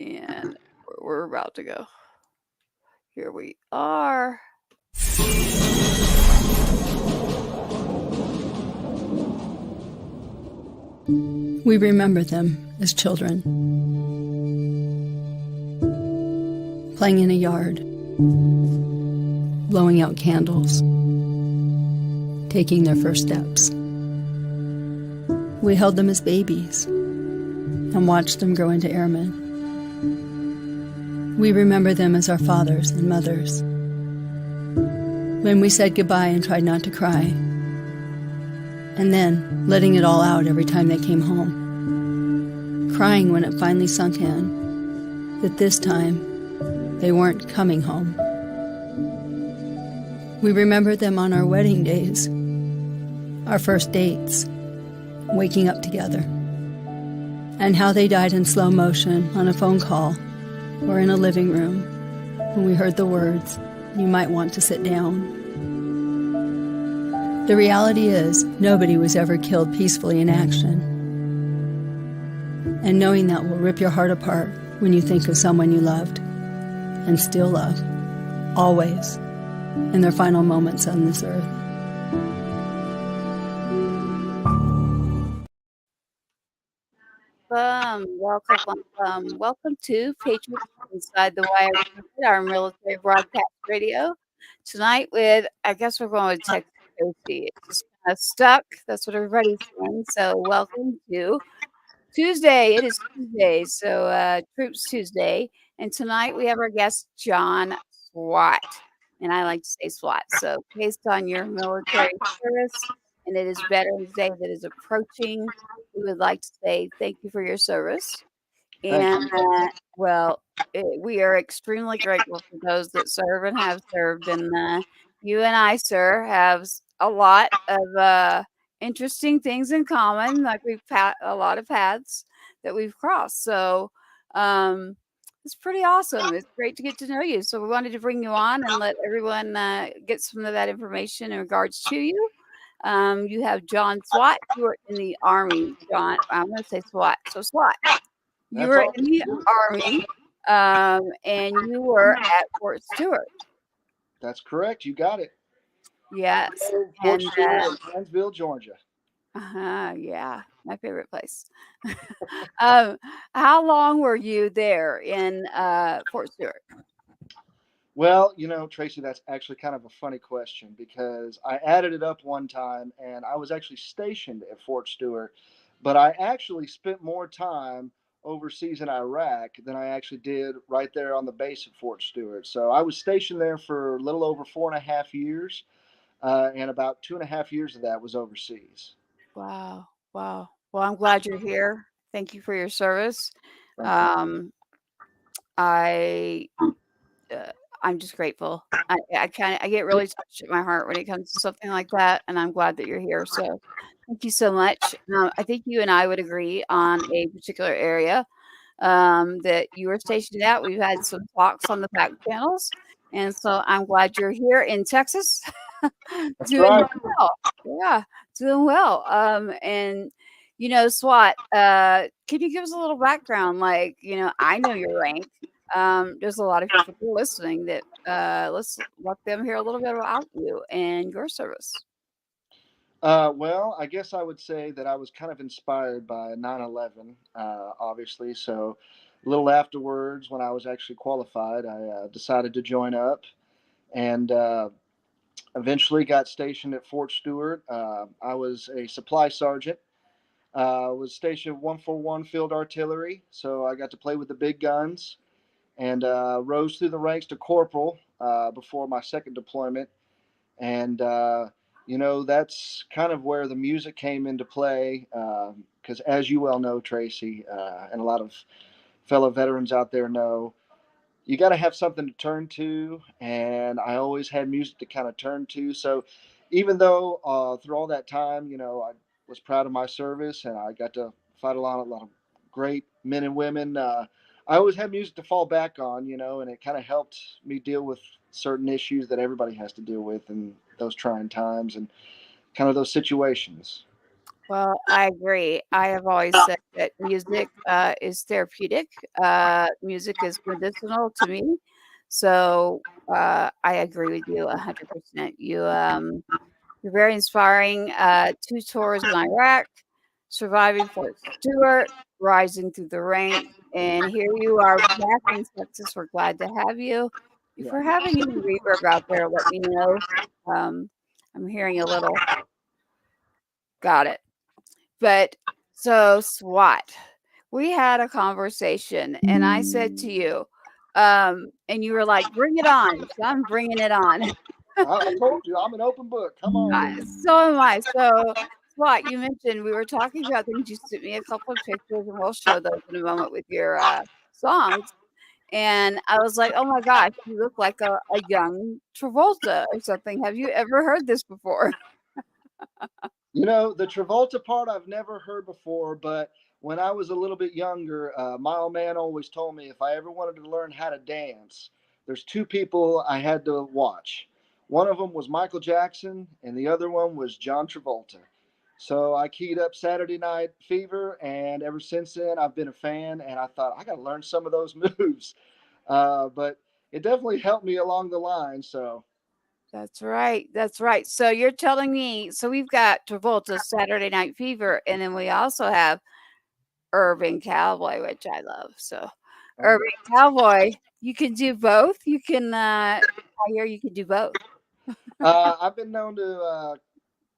and we're about to go. Here we are. We remember them as children, playing in a yard, blowing out candles, taking their first steps. We held them as babies and watched them grow into airmen. We remember them as our fathers and mothers, when we said goodbye and tried not to cry, and then letting it all out every time they came home, crying when it finally sunk in that this time they weren't coming home. We remember them on our wedding days, our first dates, waking up together, and how they died in slow motion on a phone call or in a living room when we heard the words, "You might want to sit down." The reality is, nobody was ever killed peacefully in action. And knowing that will rip your heart apart when you think of someone you loved and still love, always, in their final moments on this earth. Welcome to Patriots Inside the Wire, our military broadcast radio. Tonight I guess we're going with Texas Coastie. It's just kind of stuck. That's what everybody's saying. So welcome to Tuesday. It is Tuesday, so Troops Tuesday. And tonight we have our guest, John SWAT. And I like to say SWAT. So based on your military service, and it is Veterans Day that is approaching, we would like to say thank you for your service. And we are extremely grateful for those that serve and have served. And you and I, sir, have a lot of interesting things in common. Like we've had a lot of paths that we've crossed. So it's pretty awesome. It's great to get to know you. So we wanted to bring you on and let everyone get some of that information in regards to you. You have John SWAT. You are in the Army, John. I'm going to say SWAT. So SWAT. You were in the Army, and you were at Fort Stewart. That's correct. You got it. Yes. Fort Stewart in Hansville, Georgia. Yeah, my favorite place. How long were you there in Fort Stewart? Well, Tracy, that's actually kind of a funny question because I added it up one time and I was actually stationed at Fort Stewart, but I actually spent more time overseas in Iraq than I actually did right there on the base at Fort Stewart. So I was stationed there for a little over 4.5 years, and about 2.5 years of that was overseas. Wow. Well, I'm glad you're here. Thank you for your service. I'm just grateful. I get really touched at my heart when it comes to something like that, and I'm glad that you're here. So thank you so much. I think you and I would agree on a particular area that you were stationed at. We've had some talks on the back channels, and so I'm glad you're here in Texas. Doing well. Yeah, doing well. And SWAT, can you give us a little background? Like, I know your rank. There's a lot of people listening that let's let them hear a little bit about you and your service. Well, I guess I would say that I was kind of inspired by 9/11, obviously. So a little afterwards, when I was actually qualified, I decided to join up and eventually got stationed at Fort Stewart. I was a supply sergeant. Was stationed 141 Field Artillery, so I got to play with the big guns and rose through the ranks to corporal before my second deployment. And that's kind of where the music came into play because as you well know, Tracy, and a lot of fellow veterans out there know, you got to have something to turn to, and I always had music to kind of turn to. So even though through all that time, I was proud of my service and I got to fight along a lot of great men and women, I always had music to fall back on, and it kind of helped me deal with certain issues that everybody has to deal with in those trying times and kind of those situations. Well, I agree. I have always said that music, is therapeutic. Music is medicinal to me. So, I agree with you 100%. You're very inspiring. 2 tours in Iraq, surviving Fort Stewart, rising through the ranks, and here you are back in Texas. We're glad to have you. If Yeah. we're having any reverb out there, let me know. Um, I'm hearing a little. Got it. But so SWAT, we had a conversation and I said to you, and you were like, bring it on. So I'm bringing it on. I told you I'm an open book. Come on with it. So am I. So SWAT, you mentioned we were talking about things. You sent me a couple of pictures and we'll show those in a moment with your songs. And I was like, oh my gosh, you look like a young Travolta or something. Have you ever heard this before? You know, the Travolta part I've never heard before, but when I was a little bit younger, my old man always told me if I ever wanted to learn how to dance, there's two people I had to watch. One of them was Michael Jackson, and the other one was John Travolta. So I keyed up Saturday Night Fever, and ever since then, I've been a fan, and I thought I got to learn some of those moves. But it definitely helped me along the line. So That's right. That's right. So you're telling me, so we've got Travolta's Saturday Night Fever, and then we also have Urban Cowboy, which I love. So oh Urban yeah. Cowboy, you can do both. You can I hear you can do both. I've been known to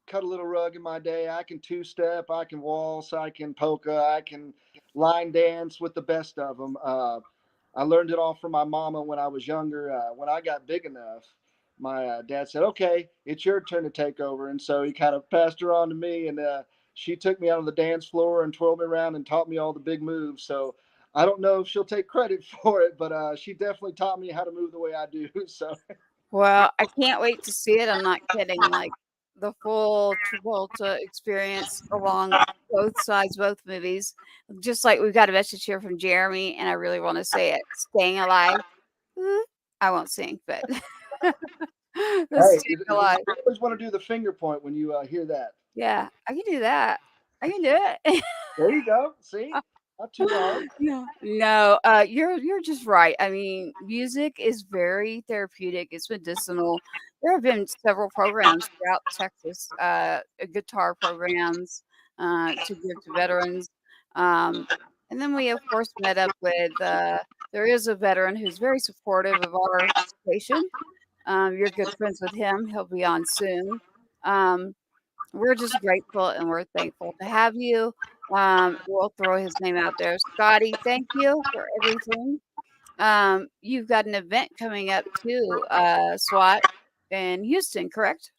cut a little rug in my day. I can two step, I can waltz, I can polka, I can line dance with the best of them. I learned it all from my mama when I was younger. When I got big enough, my dad said, "Okay, it's your turn to take over," and so he kind of passed her on to me, and she took me out on the dance floor and twirled me around and taught me all the big moves. So I don't know if she'll take credit for it, but she definitely taught me how to move the way I do. So Well, I can't wait to see it. I'm not kidding. Like the full Travolta experience along both sides, both movies. Just like we've got a message here from Jeremy, and I really want to say it. Staying alive. I won't sing, but the hey, staying alive. you always want to do the finger point when you hear that. Yeah, I can do that. I can do it. There you go. See, not too hard. No, no, you're just right. I mean, music is very therapeutic. It's medicinal. There have been several programs throughout Texas, guitar programs to give to veterans. Um, and then we, of course, met up with. There is a veteran who's very supportive of our station. You're good friends with him. He'll be on soon. Um, we're just grateful and we're thankful to have you. We'll throw his name out there. Scotty, thank you for everything. You've got an event coming up too, SWAT in Houston, correct?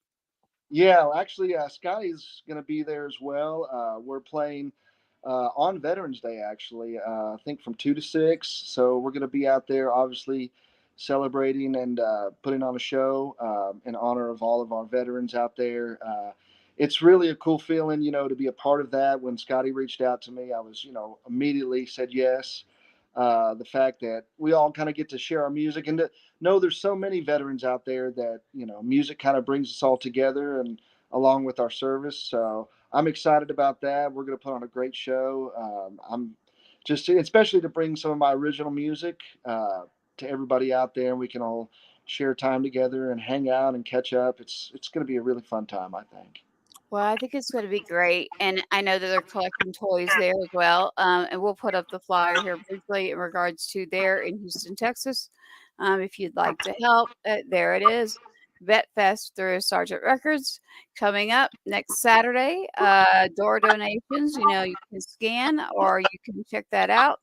Yeah, actually, Scotty's going to be there as well. We're playing on Veterans Day, actually, I think from 2 to 6. So we're going to be out there, obviously, celebrating and putting on a show in honor of all of our veterans out there. It's really a cool feeling, you know, to be a part of that. When Scotty reached out to me, I was, you know, immediately said yes. The fact that we all kind of get to share our music and to know there's so many veterans out there that, you know, music kind of brings us all together and along with our service. So I'm excited about that. We're going to put on a great show. I'm just, especially to bring some of my original music to everybody out there, and we can all share time together and hang out and catch up. It's going to be a really fun time, I think. Well, I think it's gonna be great, and I know that they're collecting toys there as well, and we'll put up the flyer here briefly in regards to there in Houston, Texas. If you'd like to help, there it is. Vet Fest through Sergeant Records coming up next Saturday. Door donations, you know, you can scan or you can check that out.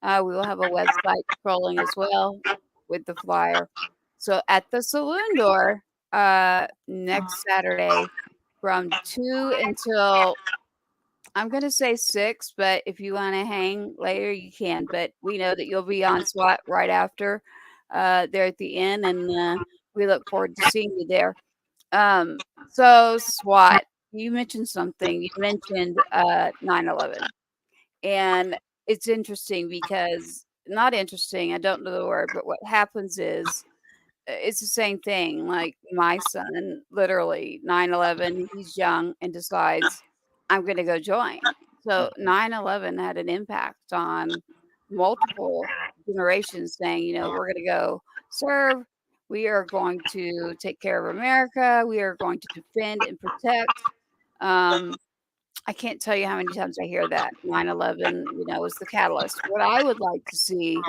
We will have a website scrolling as well with the flyer. So at the saloon door next Saturday from 2 until I'm gonna say 6, but if you wanna hang later, you can, but we know that you'll be on SWAT right after, there at the inn, and, we look forward to seeing you there. So SWAT, you mentioned something. You mentioned, 9/11, and it's interesting because not interesting, I don't know the word, but what happens is it's the same thing. Like my son, literally 9/11, he's young and decides I'm gonna go join. So 9/11 had an impact on multiple generations saying, "We're gonna go serve. We are going to take care of America. We are going to defend and protect." Um, I can't tell you how many times I hear that 9/11, was the catalyst. What I would like to see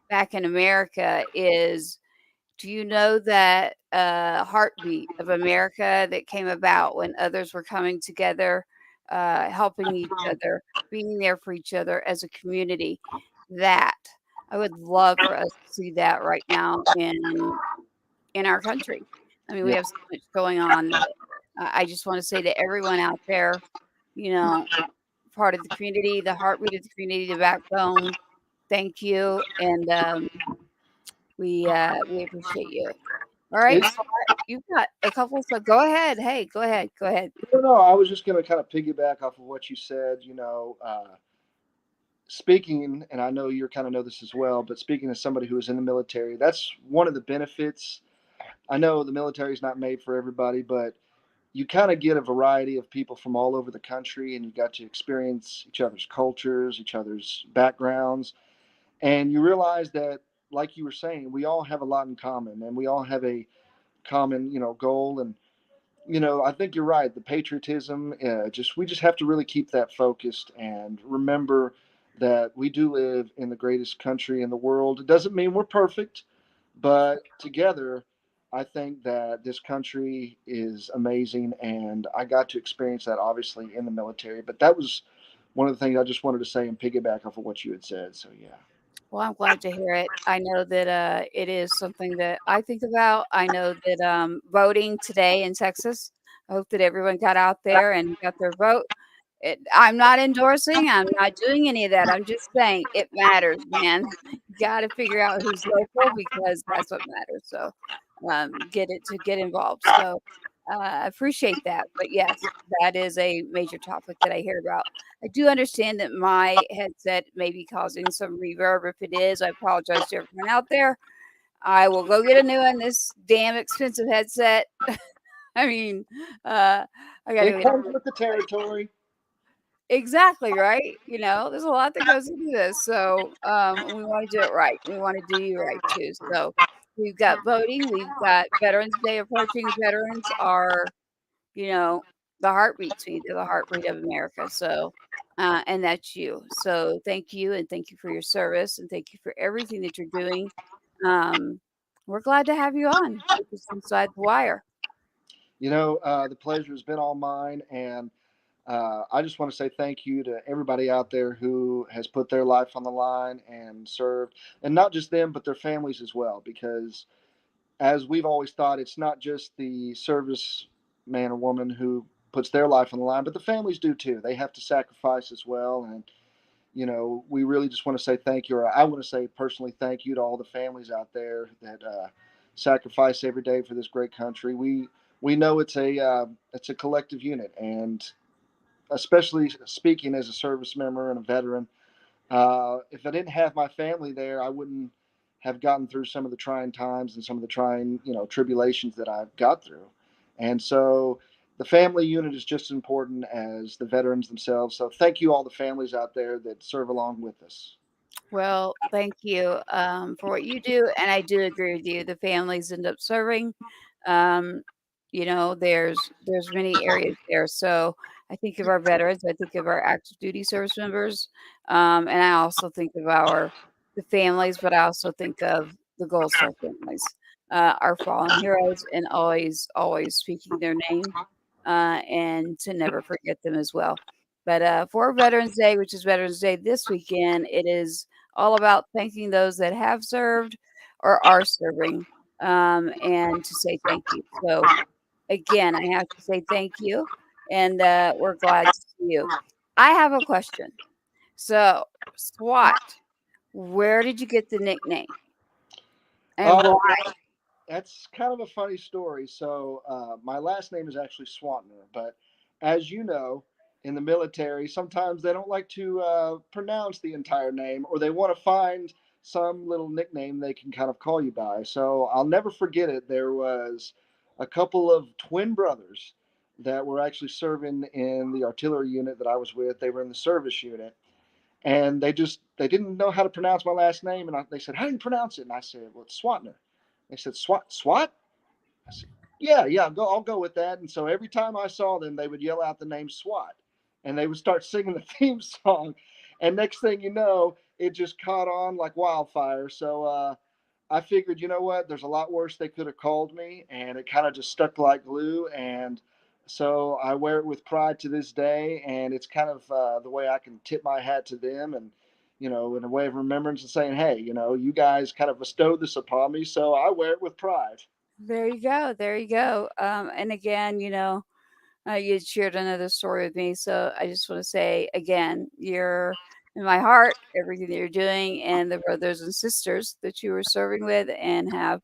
back in America is, do you know that heartbeat of America that came about when others were coming together, helping each other, being there for each other as a community? That I would love for us to see that right now in our country. I mean, we Yeah, have so much going on that I just want to say to everyone out there, you know, part of the community, the heartbeat of the community, the backbone. Thank you, and we appreciate you. All right, it's Scott, you've got a couple, so go ahead. Hey, go ahead, go ahead. no. I was just going to kind of piggyback off of what you said. Speaking, and I know you kind of know this as well, but speaking as somebody who is in the military, that's one of the benefits. I know the military is not made for everybody, but you kind of get a variety of people from all over the country, and you got to experience each other's cultures, each other's backgrounds, and you realize that, like you were saying, we all have a lot in common, and we all have a common, goal. And I think you're right. The patriotism, just we just have to really keep that focused and remember that we do live in the greatest country in the world. It doesn't mean we're perfect, but together, I think that this country is amazing, and I got to experience that obviously in the military. But that was one of the things I just wanted to say and piggyback off of what you had said. So yeah. Well, I'm glad to hear it. I know that it is something that I think about. I know that voting today in Texas, I hope that everyone got out there and got their vote. I'm not endorsing, I'm not doing any of that. I'm just saying it matters, man. You got to figure out who's local because that's what matters. So get involved. So I appreciate that. But yes, that is a major topic that I hear about. I do understand that my headset may be causing some reverb. If it is, I apologize to everyone out there. I will go get a new one. This damn expensive headset. I mean, I got to It go. comes with the territory. Exactly, right? There's a lot that goes into this, so, we wanna do it right. We wanna do you right too, so, we've got voting, we've got Veterans Day approaching. Veterans are, you know, the heartbeat to me. They're the heartbeat of America, so, and that's you. So, thank you, and thank you for your service, and thank you for everything that you're doing. Um, we're glad to have you on with us Inside the Wire. The pleasure has been all mine, and I just want to say thank you to everybody out there who has put their life on the line and served, and not just them, but their families as well. Because as we've always thought, it's not just the service man or woman who puts their life on the line, but the families do too. They have to sacrifice as well, and we really just want to say thank you. Or I want to say personally thank you to all the families out there that sacrifice every day for this great country. We know it's a collective unit, and especially speaking as a service member and a veteran, if I didn't have my family there, I wouldn't have gotten through some of the trying times and some of the trying, tribulations that I've got through. And so the family unit is just as important as the veterans themselves. So thank you all the families out there that serve along with us. Well, thank you, for what you do, and I do agree with you. The families end up serving. Um, there's many areas there. So I think of our veterans, I think of our active duty service members, and I also think of the families, but I also think of the Gold Star families, our fallen heroes, and always speaking their name, and to never forget them as well. But for Veterans Day, which is Veterans Day this weekend, it is all about thanking those that have served or are serving, and to say thank you. So, again, I have to say thank you, and we're glad to see you. I have a question. So, SWAT, where did you get the nickname and Oh, why? that's kind of a funny story. So, my last name is actually Swantner, but as you know, in the military, sometimes they don't like to pronounce the entire name, or they want to find some little nickname they can kind of call you by. So, I'll never forget it. There was a couple of twin brothers that were actually serving in the artillery unit that I was with. They were in the service unit, and they didn't know how to pronounce my last name, and they said, "How do you pronounce it?" And I said, "Well, it's Swatner." They said, "Swat?" I said, "Yeah, yeah, I'll go with that." And so every time I saw them, they would yell out the name SWAT, and they would start singing the theme song. And next thing you know, it just caught on like wildfire. So I figured, you know what? There's a lot worse they could have called me, and it kind of just stuck like glue. And so I wear it with pride to this day, and it's kind of the way I can tip my hat to them, and in a way of remembrance and saying, hey, you guys kind of bestowed this upon me, so I wear it with pride. There you go. There you go. And again, you had shared another story with me, so I just want to say again, you're in my heart, everything that you're doing, and the brothers and sisters that you were serving with and have.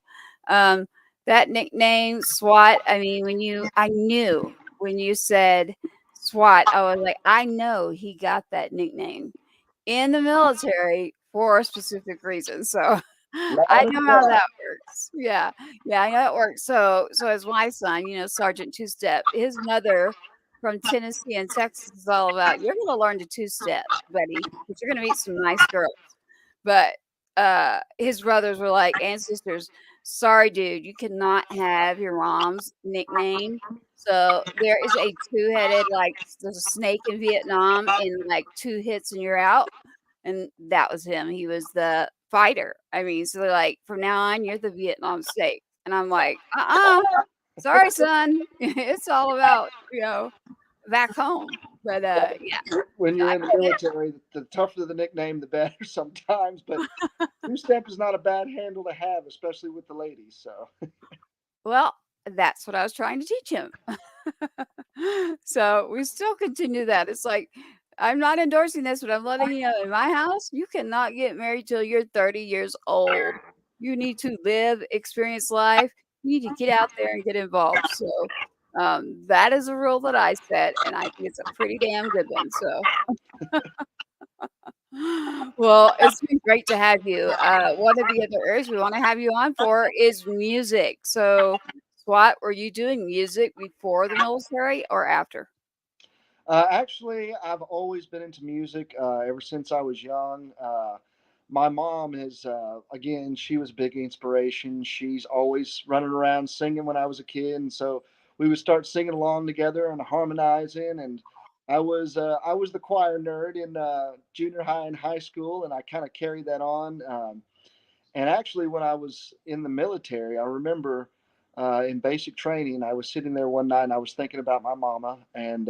Um, that nickname, SWAT. I mean, I knew when you said SWAT, I was like, I know he got that nickname in the military for a specific reason. So I Loud and know how proud. that works. Yeah. Yeah, I know it works. So as my son, Sergeant Two Step, his mother from Tennessee and Texas is all about, you're gonna learn to two step, buddy, because you're gonna meet some nice girls. But his brothers were like, and sisters, sorry, dude, you cannot have your mom's nickname. So there is a two-headed, like there's a snake in Vietnam, and like two hits and you're out. And that was him. He was the fighter. I mean, so they're like, from now on, you're the Vietnam snake. And I'm like, sorry, son. It's all about, back home. But yeah, When no, you're I in the get it. military, the tougher the nickname, the better sometimes. But two step is not a bad handle to have, especially with the ladies. So Well, that's what I was trying to teach him. So we still continue that. It's like, I'm not endorsing this, but I'm letting you know in my house, you cannot get married till you're 30 years old. You need to live, experience life. You need to get out there and get involved. So that is a rule that I set, and I think it's a pretty damn good one. So, well, it's been great to have you. One of the other areas we want to have you on for is music. So, SWAT, were you doing music before the military or after? actually, I've always been into music ever since I was young. My mom is, again, she was a big inspiration. She's always running around singing when I was a kid. And so we would start singing along together and harmonizing. And I was the choir nerd in junior high and high school, and I kind of carried that on. And actually, when I was in the military, I remember in basic training, I was sitting there one night and I was thinking about my mama, and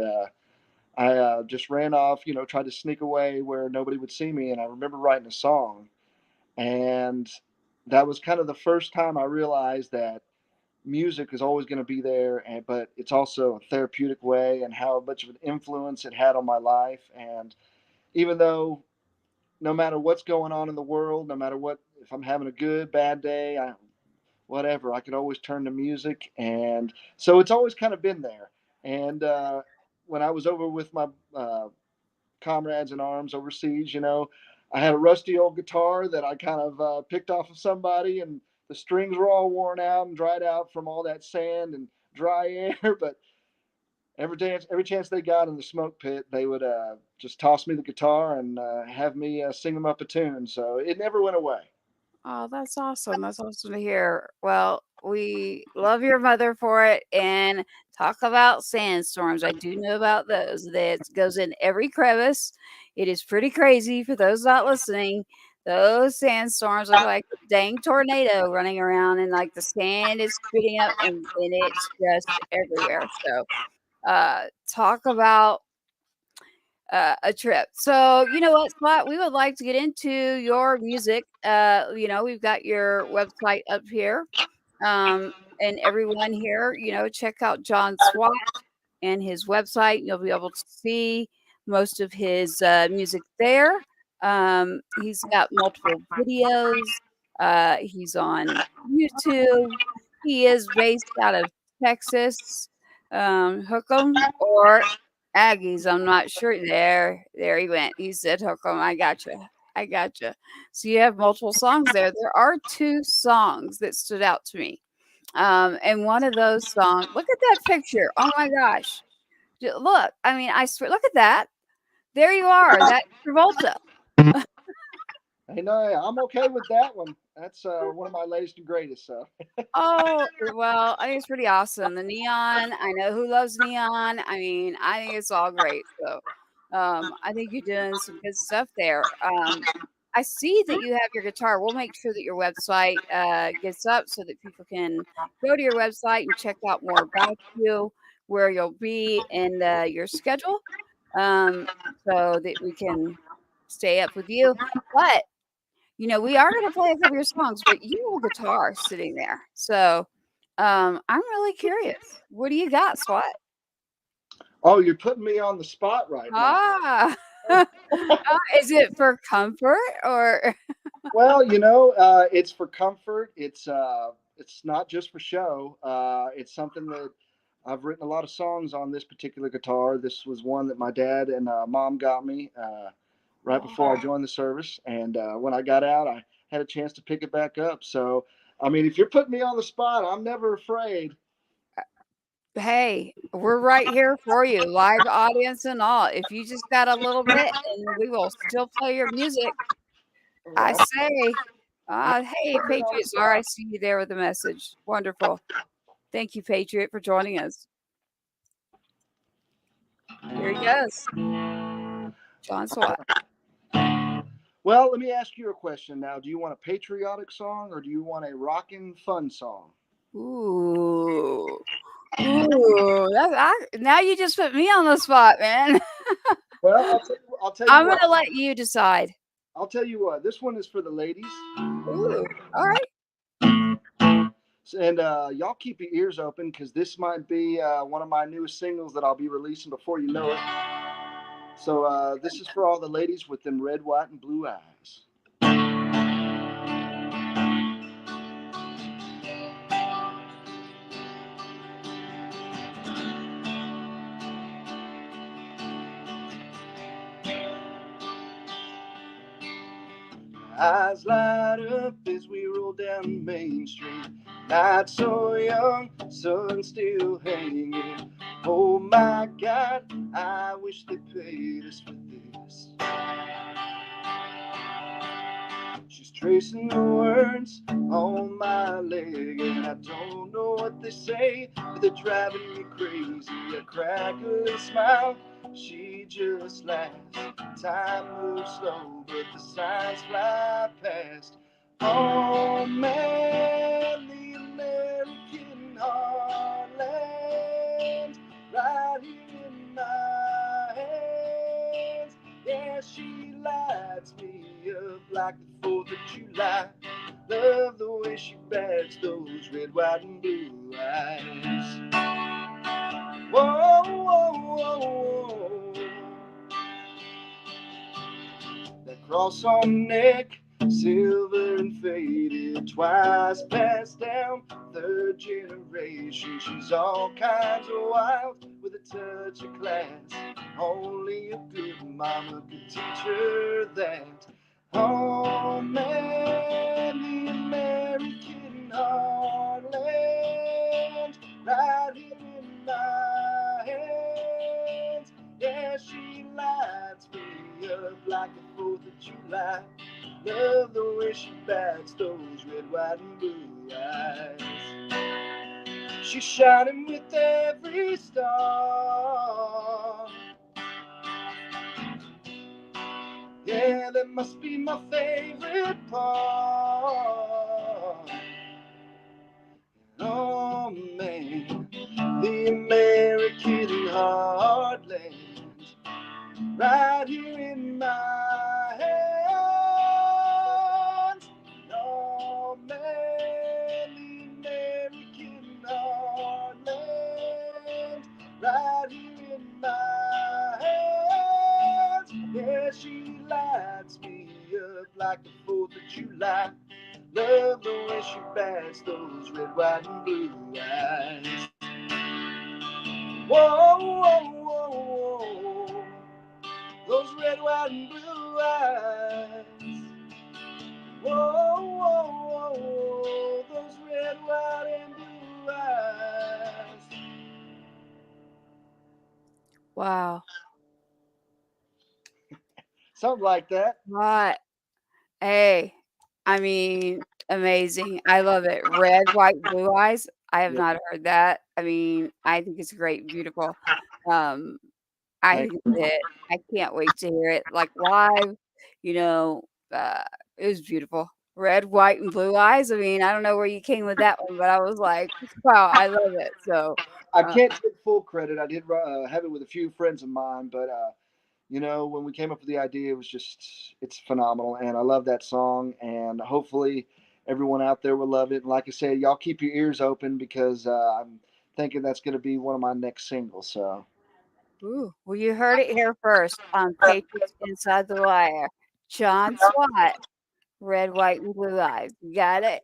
I just ran off, tried to sneak away where nobody would see me. And I remember writing a song. And that was kind of the first time I realized that music is always going to be there, but it's also a therapeutic way, and how much of an influence it had on my life. And even though no matter what's going on in the world, no matter what, if I'm having a good, bad day, whatever, I can always turn to music. And so it's always kind of been there. And when I was over with my comrades in arms overseas, I had a rusty old guitar that I kind of picked off of somebody, and the strings were all worn out and dried out from all that sand and dry air. But every chance they got in the smoke pit, they would just toss me the guitar and have me sing them up a tune. So it never went away. Oh, that's awesome. That's awesome to hear. Well, we love your mother for it. And talk about sandstorms. I do know about those. That goes in every crevice. It is pretty crazy for those not listening. Those sandstorms look like a dang tornado running around, and like the sand is spitting up, and it's just everywhere. So, talk about a trip. So, you know what, Spot? We would like to get into your music. We've got your website up here. And everyone here, check out John Swat and his website. You'll be able to see most of his music there. He's got multiple videos. He's on YouTube. He is based out of Texas. Hook 'em or Aggies. I'm not sure. There he went. He said, "Hook 'em." I gotcha. I gotcha. So you have multiple songs there. There are two songs that stood out to me. And one of those songs, look at that picture. Oh my gosh. Look, I mean, I swear, look at that. There you are. That's Travolta. Hey, no, I'm okay with that one. That's one of my latest and greatest. So Oh, well, I think it's pretty awesome. The neon, I know who loves neon. I mean, I think it's all great. So, I think you're doing some good stuff there. I see that you have your guitar. We'll make sure that your website gets up so that people can go to your website and check out more about you, where you'll be, and your schedule, um, so that we can stay up with you. But we are gonna play a couple of your songs, but you have a guitar sitting there. So, I'm really curious. What do you got, Swat? oh, you're putting me on the spot right now. Ah. Is it for comfort or Well, it's for comfort. It's not just for show. It's something that I've written a lot of songs on this particular guitar. This was one that my dad and mom got me right before I joined the service, and when I got out, I had a chance to pick it back up. So, I mean, if you're putting me on the spot, I'm never afraid. hey, we're right here for you, live audience and all. If you just got a little bit and we will still play your music, I Well, say, hey, put me on the Patriots are, I spot. see you there with a message. Wonderful. Thank you, Patriot, for joining us. Here he goes. John Swat. Well, let me ask you a question now. Do you want a patriotic song or do you want a rockin' fun song? Ooh. Ooh, now you just put me on the spot, man. Well, I'll tell you I'm what. gonna let you decide. I'll tell you what. This one is for the ladies, Ooh, all right. and y'all keep your ears open because this might be one of my newest singles that I'll be releasing before you know it. So this is for all the ladies with them red, white, and blue eyes. Eyes light up as we roll down Main Street. Night so young, sun still hanging. Oh my God, I wish they paid us for this. She's tracing the words on my leg, and I don't know what they say, but they're driving me crazy. A crackling smile, she just laughs. Time moves slow, but the signs fly past. Oh man, the American heartland, right here in my hands. Yeah, she lights me up like the 4th of July. Love the way she bats those red, white, and blue eyes. Whoa, whoa, whoa, whoa. That cross on the neck, silver and faded, twice passed down, 3rd generation. She's all kinds of wild with a touch of class. Only a good mama could teach her that. Oh man, the American heartland, right here in my hands. Yeah, she lights me up like the 4th of July. Love the way she bats those red, white, and blue eyes. She's shining with every star. Yeah, that must be my favorite part. Oh man, the American heartland, right here in my hands. Oh man, the American heartland, right here in my hands. Yeah, she lights me up like the 4th of July. Love the way she bats those red, white, and blue eyes. Whoa, whoa, whoa, whoa. Those red, white, and blue eyes. Whoa, whoa, whoa, whoa. Those red, white, and blue eyes. Something like that. What? Hey, I mean, amazing. I love it. Red, white, blue eyes. I have Yep. not heard that. I mean, I think it's great, beautiful. Um, I Thank think it's you. a hit. I can't wait to hear it, like, live, you know, uh, it was beautiful. Red, white, and blue eyes. I mean, I don't know where you came with that one, but I was like, "Wow, I love it." So, I uh can't take full credit. I did have it with a few friends of mine, but when we came up with the idea, it was just it's phenomenal, and I love that song, and hopefully everyone out there will love it. And like I said, y'all keep your ears open because I'm thinking that's going to be one of my next singles. So ooh, well, you heard it here first on Patriots Inside the Wire. John Swat, Red, White, and Blue Eyes. You got it?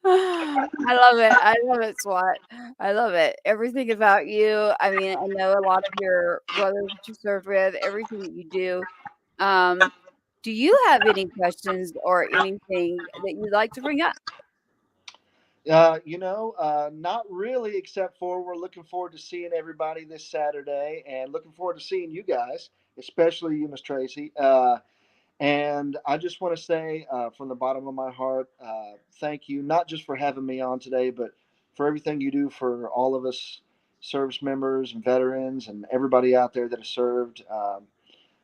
I love it. I love it, SWAT. I love it. Everything about you. I mean, I know a lot of your brothers that you served with, everything that you do. Um, do you have any questions or anything that you'd like to bring up? not really, except for we're looking forward to seeing everybody this Saturday, and looking forward to seeing you guys, especially you, Miss Tracy. And I just want to say from the bottom of my heart, thank you, not just for having me on today, but for everything you do for all of us service members and veterans and everybody out there that has served.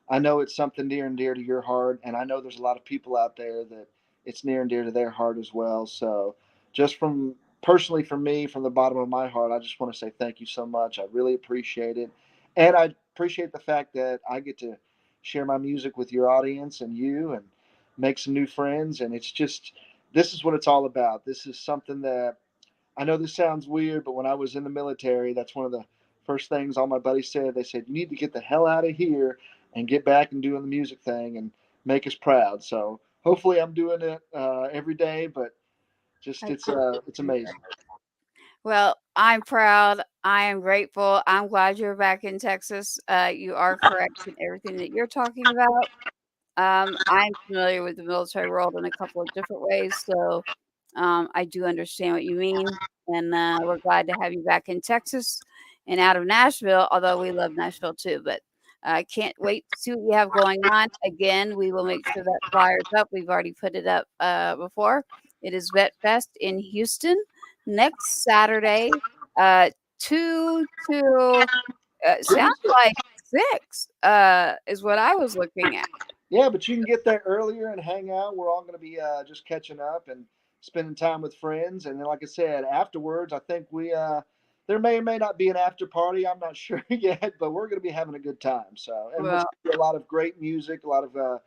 I know it's something near and dear to your heart, and I know there's a lot of people out there that it's near and dear to their heart as well. So, just from personally for me, from the bottom of my heart, I just want to say thank you so much. I really appreciate it, and I appreciate the fact that I get to share my music with your audience and you, and make some new friends. And it's just this is what it's all about. This is something that I know this sounds weird, but when I was in the military, that's one of the first things all my buddies said. They said, "You need to get the hell out of here and get back and doing the music thing and make us proud." So hopefully, I'm doing it every day. But just I it's amazing. Well, I'm proud. I am grateful. I'm glad you're back in Texas. You are correct in everything that you're talking about. I'm familiar with the military world in a couple of different ways, so I do understand what you mean, and we're glad to have you back in Texas and out of Nashville. Although we love Nashville too, but I can't wait to see what you have going on. Again, we will make sure that flyer's up. We've already put it up before. It is Vet Fest in Houston next Saturday, 2 to sounds like 6 is what I was looking at. Yeah, but you can get there earlier and hang out. We're all going to be just catching up and spending time with friends. And then, like I said, afterwards, I think we there may or may not be an after party. I'm not sure yet, but we're going to be having a good time. So, and we'll Well, see a lot of great music, a lot of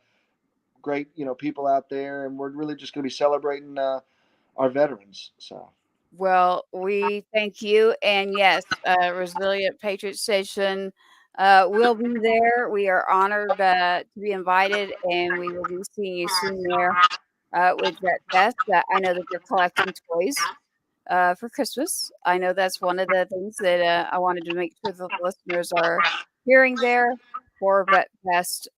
great people out there, and we're really just going to be celebrating our veterans. So well, we thank you, and yes, Resilient Patriot Station will be there. We are honored to be invited, and we will be seeing you soon there with Vet Fest. I know that they're collecting toys for Christmas. I know that's one of the things that I wanted to make sure that the listeners are hearing there for Vet Fest.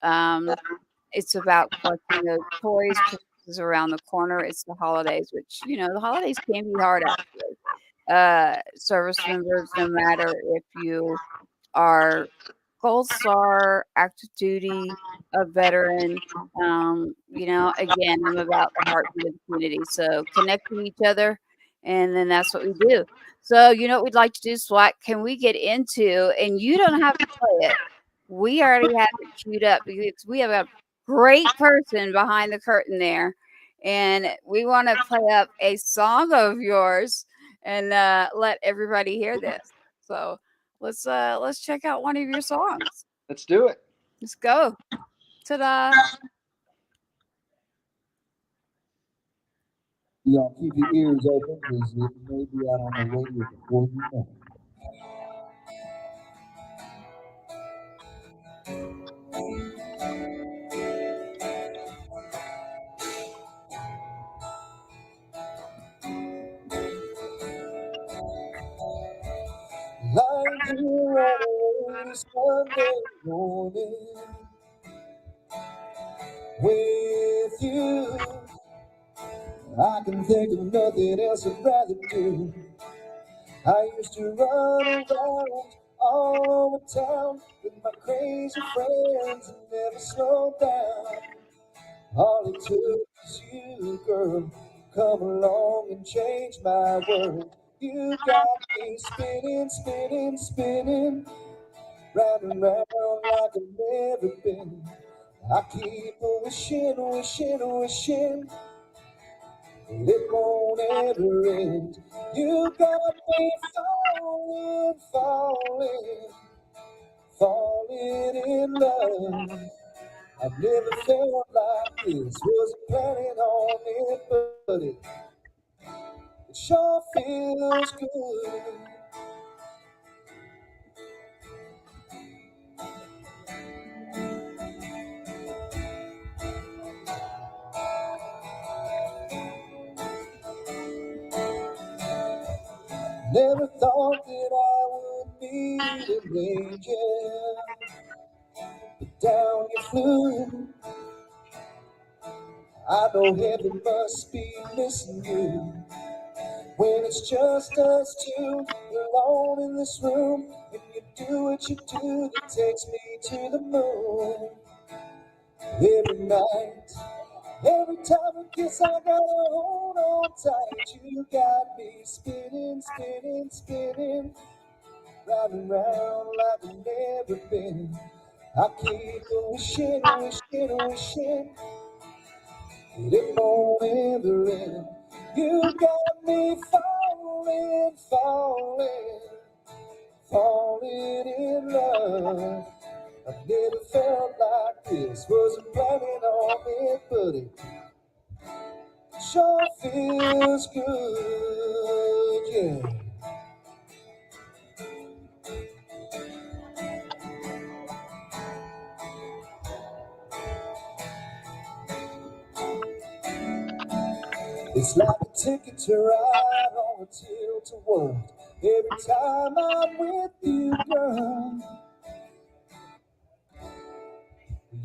It's about collecting those toys. Christmas is around the corner. It's the holidays, which, the holidays can be hard actually. Service members, no matter if you are Gold Star, active duty, a veteran, again, I'm about the heartbeat of the community. So connecting each other, and then that's what we do. So, you know what we'd like to do, SWAT? Can we get into, and you don't have to play it. We already have it queued up because we have a great person behind the curtain there. And we want to play up a song of yours and let everybody hear this. So let's check out one of your songs. let's do it. Let's go. Ta-da. Y'all keep your ears open because it may be out on the radio before you know it. Like here on a Sunday morning with you, I can think of nothing else I'd rather do. I used to run around all over town with my crazy friends and never slowed down. All it took was you, girl, come along and change my world. You got me spinning, spinning, spinning, round and round like I've never been. I keep wishing, wishing, wishing that it won't ever end. You got me falling, falling, falling in love. I've never felt like this. Wasn't planning on it, but it sure feels good. Never thought that I would meet an angel, but down you flew. I know heaven must be missing you. When it's just us two alone in this room, and you do what you do that takes me to the moon. Every night, every time we kiss, I gotta hold on tight. You got me spinning, spinning, spinning, round and round like I've never been. I keep wishing, wishing, wishing that it won't ever end. You got me falling, falling, falling in love. I've never felt like this. Wasn't planning on it, but it sure feels good, yeah. It's like a ticket to ride on a tilt world. Every time I'm with you, girl,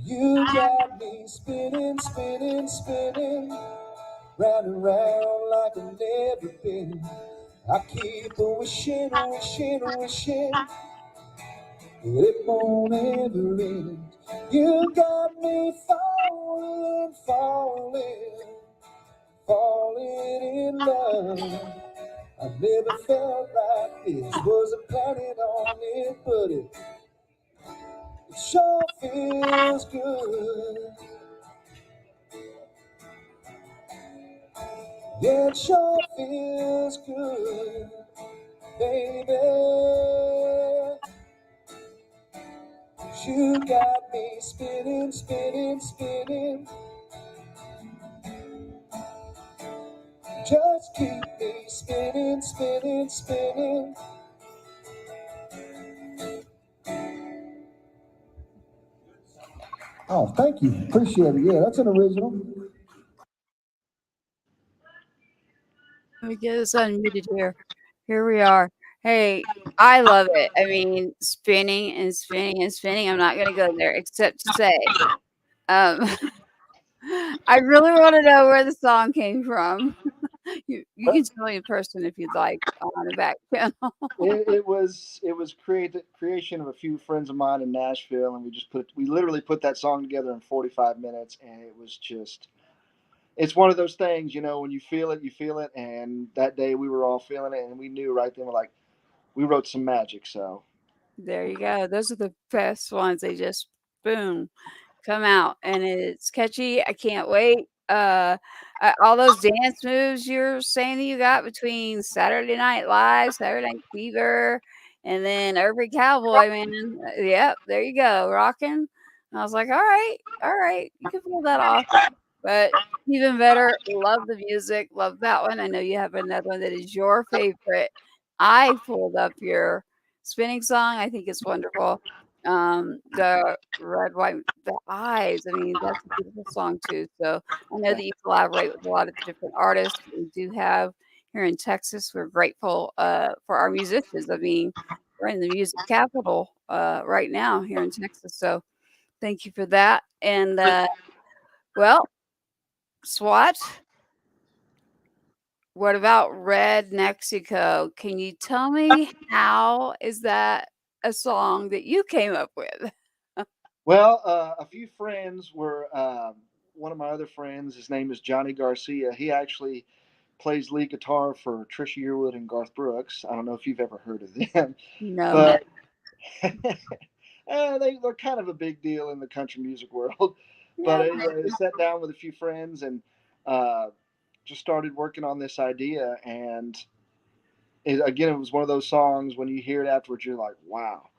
you got me spinning, spinning, spinning, round and round like I've never been. I keep wishing, wishing, wishing that it won't ever end. You got me falling, falling, falling in love. I've never felt like this. Wasn't planning on it, but it sure feels good. Yeah, it sure feels good, baby. You got me spinning, spinning, spinning. Just keep me spinning, spinning, spinning. Oh, thank you. Appreciate it. Yeah, that's an original. Let me get us unmuted here. Here we are. Hey, I love it. I mean, spinning and spinning and spinning. I'm not going to go there except to say, um, I really want to know where the song came from. You can tell me in person if you'd like on the back channel. It was creation of a few friends of mine in Nashville, and we literally put that song together in 45 minutes, and it was just it's one of those things, when you feel it, and that day we were all feeling it, and we knew right then, we're like, we wrote some magic. So There you go. Those are the best ones. They just boom come out, and it's catchy. I can't wait. All those dance moves you're saying that you got between Saturday Night Live, Saturday Night Fever, and then Urban Cowboy, man. Yep, there you go, rocking. I was like, all right, you can pull that off. But even better, love the music, love that one. I know you have another one that is your favorite. I pulled up your spinning song. I think it's wonderful. The red, white, the eyes. I mean, that's a beautiful song too. So I know that you collaborate with a lot of different artists. We do have here in Texas. We're grateful for our musicians. I mean, we're in the music capital right now here in Texas. So thank you for that. And well, SWAT, what about Red Mexico? Can you tell me how is that a song that you came up with? Well, a few friends were. One of my other friends, his name is Johnny Garcia. He actually plays lead guitar for Trisha Yearwood and Garth Brooks. I don't know if you've ever heard of them, No. but they're kind of a big deal in the country music world. But Yeah. anyway, I sat down with a few friends and uh, just started working on this idea. And again, it was one of those songs when you hear it afterwards, you're like, wow.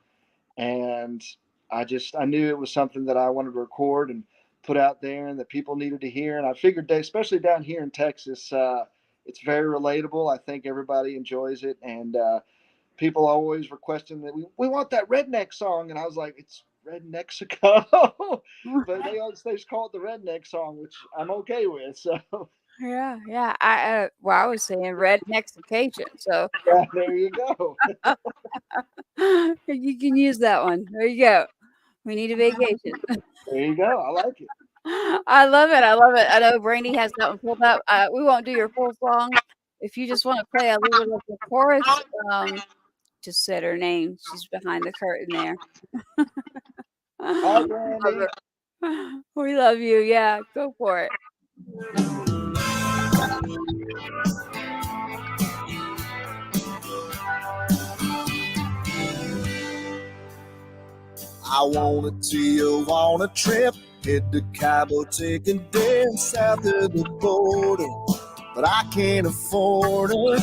And I knew it was something that I wanted to record and put out there and that people needed to hear. And I figured, especially down here in Texas, it's very relatable. I think everybody enjoys it, and people always requesting that we want that redneck song, and I was like, it's Rednexico, but they just call it the redneck song, which I'm okay with. So Yeah, yeah. I was saying red next occasion, so yeah, there you go. you can use that one. There you go. We need a vacation. There you go. I like it. I love it. I love it. I know Brandy has that one pulled up. We won't do your full song. If you just want to play a little bit of the chorus, just said her name. She's behind the curtain there. Hi, Love Brandy. her. We love you. Yeah, go for it. I wanna take you on a trip, head to Cabo, take a dance south of the border, but I can't afford it.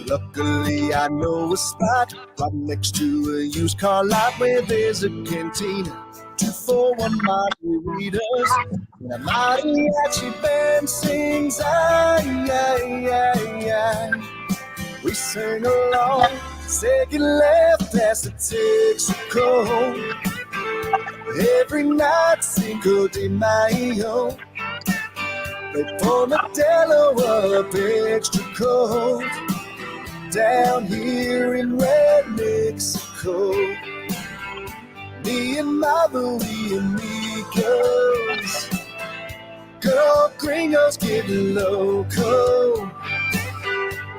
Luckily, I know a spot right next to a used car lot where there's a cantina, 2 for 1 margaritas, and a mariachi band sings ay, ay, ay, ay. We sing along, second left past the Texaco. Every night, Cinco de Mayo, they pour Modelo up extra cold down here in Red Mexico. Me and my Louis amigos, good old gringos getting loco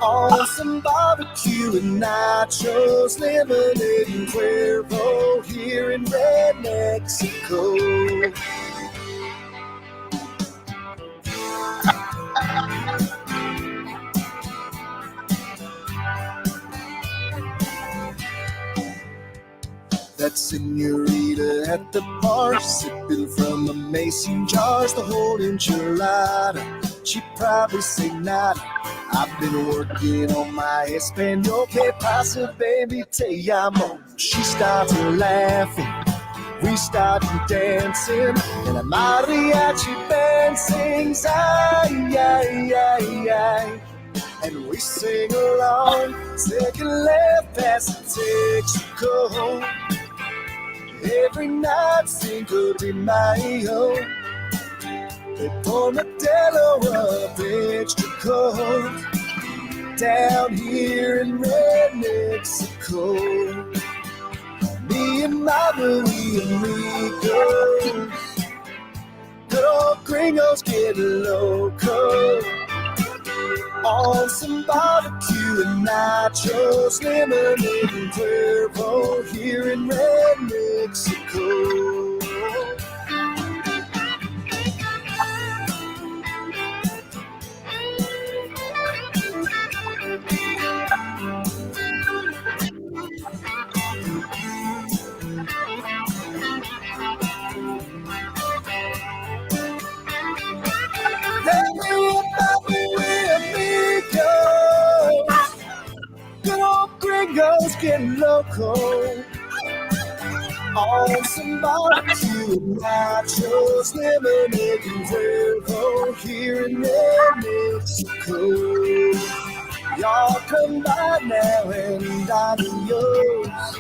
on some barbecue and nachos, lemonade and Cuervo here in Red Mexico. That senorita at the bar, sipping from the mason jars, the whole enchilada. She probably say nada. I've been working on my Espanol, que pasa, baby, te llamo. She starts laughing, we start dancing, and a mariachi band sings, ay, ay, ay, ay. And we sing along, second left past the Texaco. Every night, Cinco de Mayo, they pour Modelo up extra cold down here in Red Mexico. Me and my Louis amigos, good old gringos get loco on some barbecue and nachos, lemonade and Cuervo here in Red Mexico. Good old gringos getting loco on some barbecue and nachos, lemonade and Cuervo here in Red Mexico. Y'all come by now and I'm yours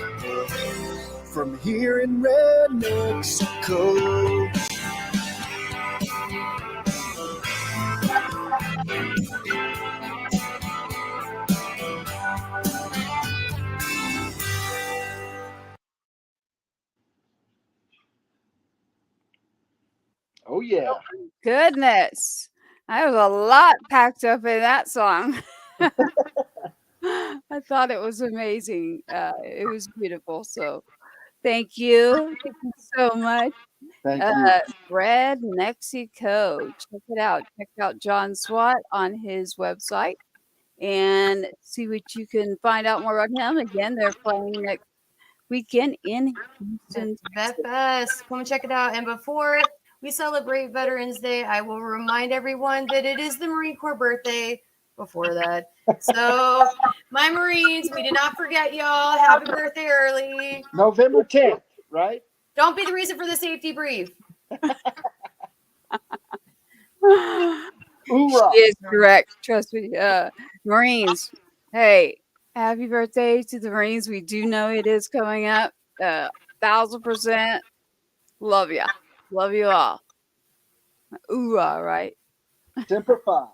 from here in Red Mexico. Oh yeah. Goodness. There was a lot packed up in that song. I thought it was amazing. It was beautiful. So thank you. Thank you so much. Thank Uh, you. Red Mexico. Check it out. Check out John Swat on his website and see what you can find out more about him. Again, they're playing next weekend in Houston, Vet Texas. Fest. Come and check it out. And before we celebrate Veterans Day, I will remind everyone that it is the Marine Corps birthday before that. So, my Marines, we did not forget y'all. Happy birthday early. November 10th, right? Don't be the reason for the safety brief. Hoorah. She is correct. Trust me. Marines, hey, happy birthday to the Marines. We do know it is coming up. 1,000%. Love ya. Love you all. Ooh, all right. Semper Fi.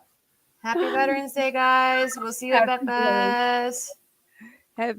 Happy Veterans Day, guys. We'll see you at Happy Vet Veterans. Fest.